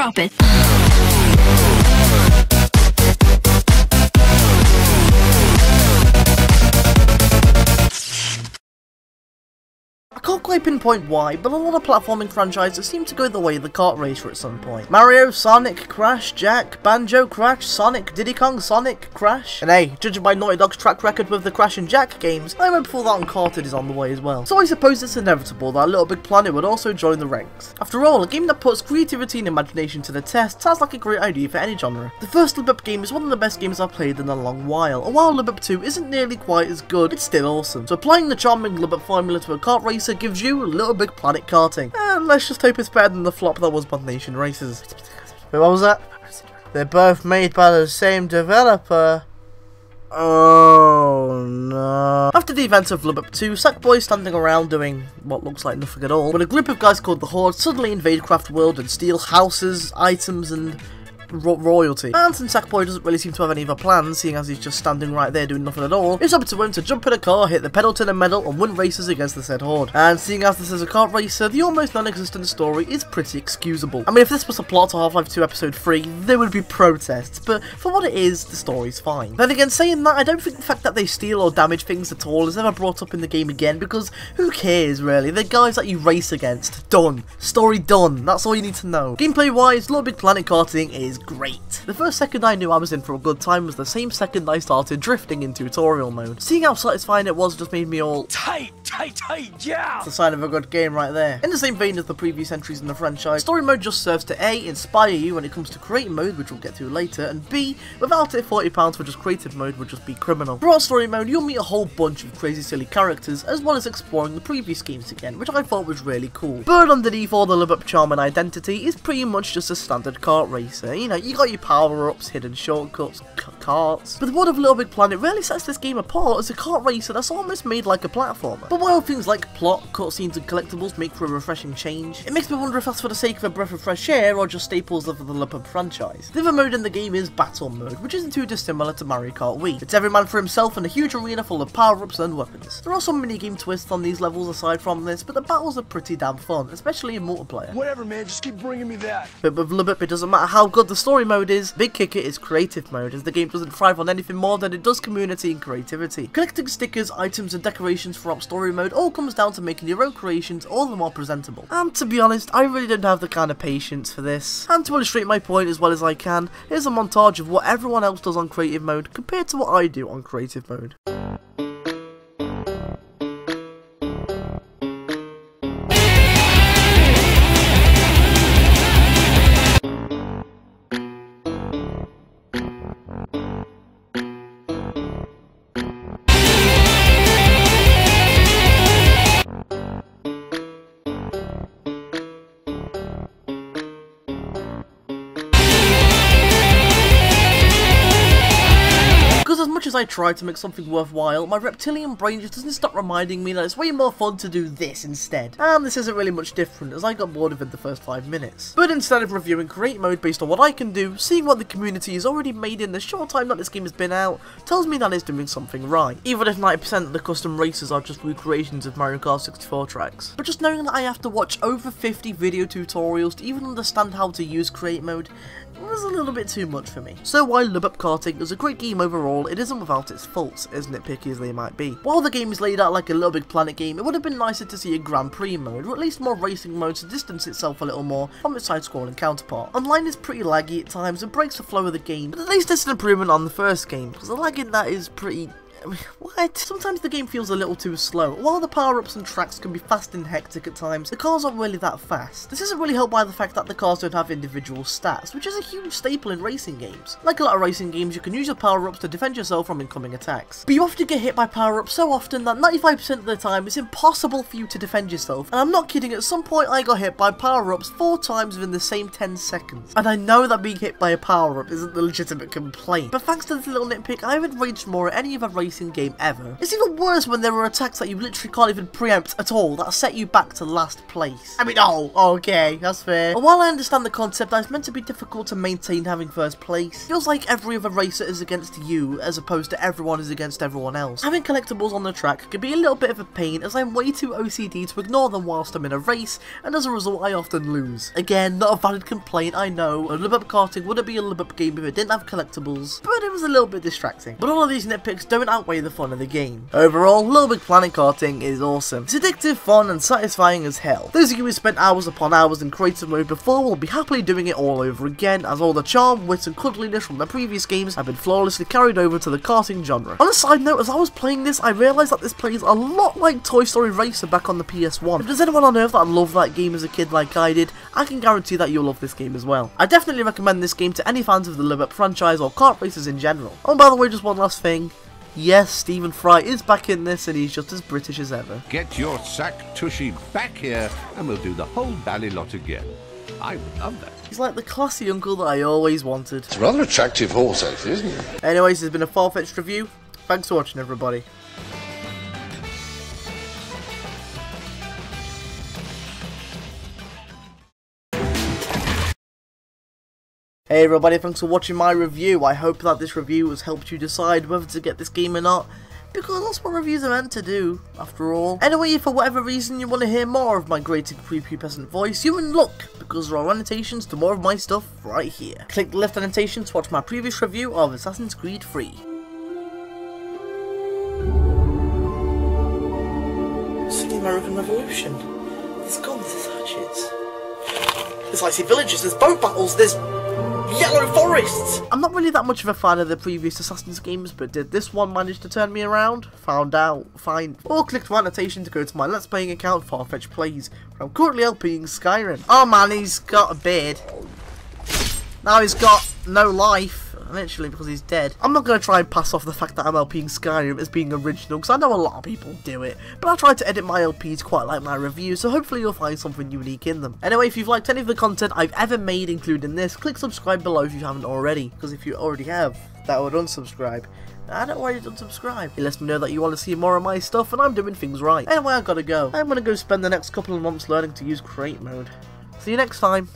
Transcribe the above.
Drop it. I can't quite pinpoint why, but a lot of platforming franchises seem to go the way of the kart racer at some point. Mario, Sonic, Crash, Jack, Banjo, Crash, Sonic, Diddy Kong, Sonic, Crash. And hey, judging by Naughty Dog's track record with the Crash and Jack games, I went before that Uncharted is on the way as well. So I suppose it's inevitable that LittleBigPlanet would also join the ranks. After all, a game that puts creativity and imagination to the test sounds like a great idea for any genre. The first LittleBig game is one of the best games I've played in a long while, and while LittleBig 2 isn't nearly quite as good, it's still awesome. So applying the charming LittleBig formula to a kart racer gives you LittleBigPlanet Karting. And let's just hope it's better than the flop that was Bond Nation Races. Wait, what was that? They're both made by the same developer. Oh no. After the events of LittleBig 2, Sackboy is standing around doing what looks like nothing at all, when a group of guys called the Horde suddenly invade Craft World and steal houses, items and royalty. And since Sackboy doesn't really seem to have any other plans, seeing as he's just standing right there doing nothing at all, it's up to him to jump in a car, hit the pedal to the metal and win races against the said Horde. And seeing as this is a kart racer, the almost non-existent story is pretty excusable. I mean, if this was a plot to Half-Life 2 Episode 3, there would be protests, but for what it is, the story's fine. Then again, saying that, I don't think the fact that they steal or damage things at all is ever brought up in the game again, because who cares really? They're guys that you race against. Done. Story done. That's all you need to know. Gameplay wise, LittleBigPlanet Karting is great. The first second I knew I was in for a good time was the same second I started drifting in tutorial mode. Seeing how satisfying it was just made me all tight, yeah! It's a sign of a good game right there. In the same vein as the previous entries in the franchise, story mode just serves to A, inspire you when it comes to creative mode, which we'll get to later, and B, without it, £40 for just creative mode would just be criminal. Throughout story mode, you'll meet a whole bunch of crazy silly characters, as well as exploring the previous games again, which I thought was really cool. But underneath all the LittleBig charm and identity is pretty much just a standard kart racer. You know, you got your power-ups, hidden shortcuts, karts. But the world of LittleBigPlanet really sets this game apart as a kart racer that's almost made like a platformer. But while things like plot, cutscenes and collectibles make for a refreshing change, it makes me wonder if that's for the sake of a breath of fresh air or just staples of the LittleBig franchise. The other mode in the game is Battle Mode, which isn't too dissimilar to Mario Kart Wii. It's every man for himself in a huge arena full of power-ups and weapons. There are some mini-game twists on these levels aside from this, but the battles are pretty damn fun, especially in multiplayer. Whatever man, just keep bringing me that. But with LittleBig, it doesn't matter how good the story mode is, big kicker is creative mode, as the game doesn't thrive on anything more than it does community and creativity. Collecting stickers, items and decorations throughout story mode all comes down to making your own creations all the more presentable. And to be honest, I really don't have the kind of patience for this. And to illustrate my point as well as I can, here's a montage of what everyone else does on creative mode compared to what I do on creative mode. As much as I try to make something worthwhile, my reptilian brain just doesn't stop reminding me that it's way more fun to do this instead. And this isn't really much different, as I got bored of it the first 5 minutes. But instead of reviewing create mode based on what I can do, seeing what the community has already made in the short time that this game has been out tells me that it's doing something right. Even if 90% of the custom races are just recreations of Mario Kart 64 tracks. But just knowing that I have to watch over 50 video tutorials to even understand how to use create mode was a little bit too much for me. So while LittleBig Karting is a great game overall, it isn't without its faults, as nitpicky as they might be. While the game is laid out like a LittleBigPlanet game, it would have been nicer to see a Grand Prix mode, or at least more racing mode to distance itself a little more from its side-scrolling counterpart. Online is pretty laggy at times and breaks the flow of the game, but at least it's an improvement on the first game, because the lag in that is pretty... what? Sometimes the game feels a little too slow. While the power-ups and tracks can be fast and hectic at times, the cars aren't really that fast. This isn't really helped by the fact that the cars don't have individual stats, which is a huge staple in racing games. Like a lot of racing games, you can use your power-ups to defend yourself from incoming attacks. But you often get hit by power-ups so often that 95% of the time it's impossible for you to defend yourself. And I'm not kidding, at some point I got hit by power-ups 4 times within the same 10 seconds. And I know that being hit by a power-up isn't the legitimate complaint, but thanks to this little nitpick, I haven't raged more at any other race racing game ever. It's even worse when there are attacks that you literally can't even preempt at all that set you back to last place. I mean, oh, okay, that's fair. But while I understand the concept that it's meant to be difficult to maintain having first place, it feels like every other racer is against you as opposed to everyone is against everyone else. Having collectibles on the track can be a little bit of a pain as I'm way too OCD to ignore them whilst I'm in a race, and as a result I often lose. Again, not a valid complaint, I know. A LittleBig Karting wouldn't be a LittleBig game if it didn't have collectibles, but it was a little bit distracting. But all of these nitpicks don't outweigh the fun of the game. Overall, LittleBigPlanet Karting is awesome. It's addictive, fun, and satisfying as hell. Those of you who spent hours upon hours in creative mode before will be happily doing it all over again, as all the charm, wit, and cuddliness from the previous games have been flawlessly carried over to the karting genre. On a side note, as I was playing this, I realised that this plays a lot like Toy Story Racer back on the PS1. If there's anyone on earth that loved that game as a kid like I did, I can guarantee that you'll love this game as well. I definitely recommend this game to any fans of the LittleBig franchise or kart racers in general. Oh, and by the way, just one last thing. Yes, Stephen Fry is back in this and he's just as British as ever. Get your sack tushy back here and we'll do the whole bally lot again. I would love that. He's like the classy uncle that I always wanted. It's a rather attractive horse, actually, isn't it? Anyways, this has been a Farfetched review. Thanks for watching, everybody. Hey everybody, thanks for watching my review. I hope that this review has helped you decide whether to get this game or not, because that's what reviews are meant to do, after all. Anyway, if for whatever reason you want to hear more of my grating prepubescent voice, you're in luck, because there are annotations to more of my stuff right here. Click the left annotation to watch my previous review of Assassin's Creed 3. It's the American Revolution. There's guns, there's hatchets. There's icy villages, there's boat battles, there's yellow forests! I'm not really that much of a fan of the previous Assassin's games, but did this one manage to turn me around? Found out. Fine. Or click my annotation to go to my Let's Playing account, Farfetched Plays, where I'm currently LPing Skyrim. Oh man, he's got a beard. Now he's got no life. Literally, because he's dead. I'm not going to try and pass off the fact that I'm LPing Skyrim as being original, because I know a lot of people do it, but I try to edit my LPs quite like my reviews, so hopefully you'll find something unique in them. Anyway, if you've liked any of the content I've ever made, including this, click subscribe below if you haven't already, because if you already have, that would unsubscribe. I don't know why you don't subscribe. It lets me know that you want to see more of my stuff, and I'm doing things right. Anyway, I've got to go. I'm going to go spend the next couple of months learning to use create mode. See you next time.